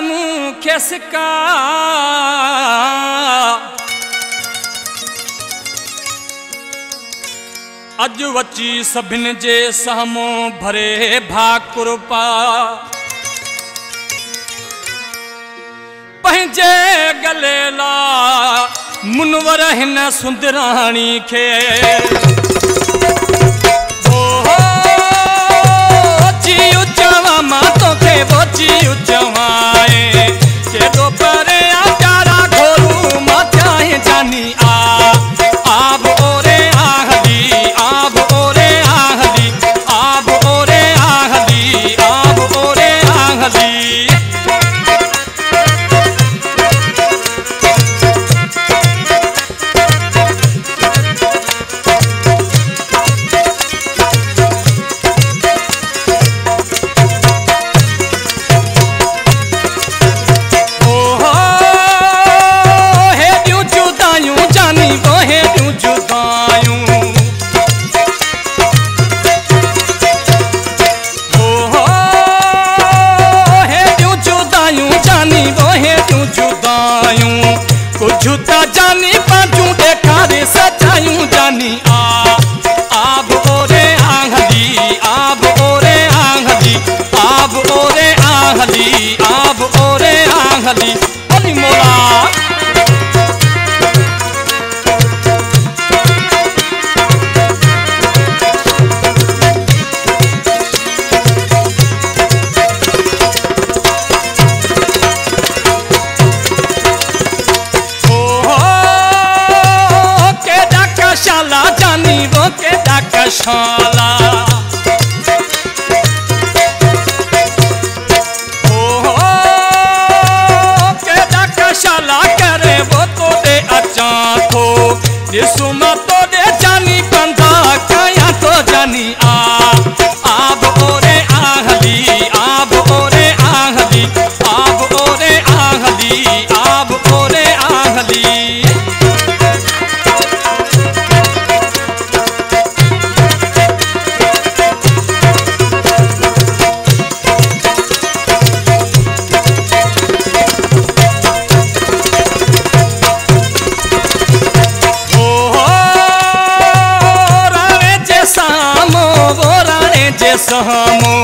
मुखे सिका अज वची सभिन जे साम्हूं भरे भाकुरपा पंहिंजे गले ला मुनवर हिन सुंदराणी खे चियो चवा मां तोखे वो चियो चवाए केॾो परे आ प्यारा घोरू मां चाहे जानी आब ओरे आहली आब ओरे आहली आब ओरे आहली आब ओरे आहली झूठा जानी पाजू देखारे सचायूं जानी आब ओरे आहली आब ओरे आहली आब ओरे आहली आब ओरे आहली अली मोला जानी वो के डाकशाला ओ के डाकशाला करे वो तो दे अचा थो दिसुमा तो दे जानी कंधा कया तो जानी आब ओरे आहली आब ओरे आहली आब ओरे आहली आब ओरे आहली सामो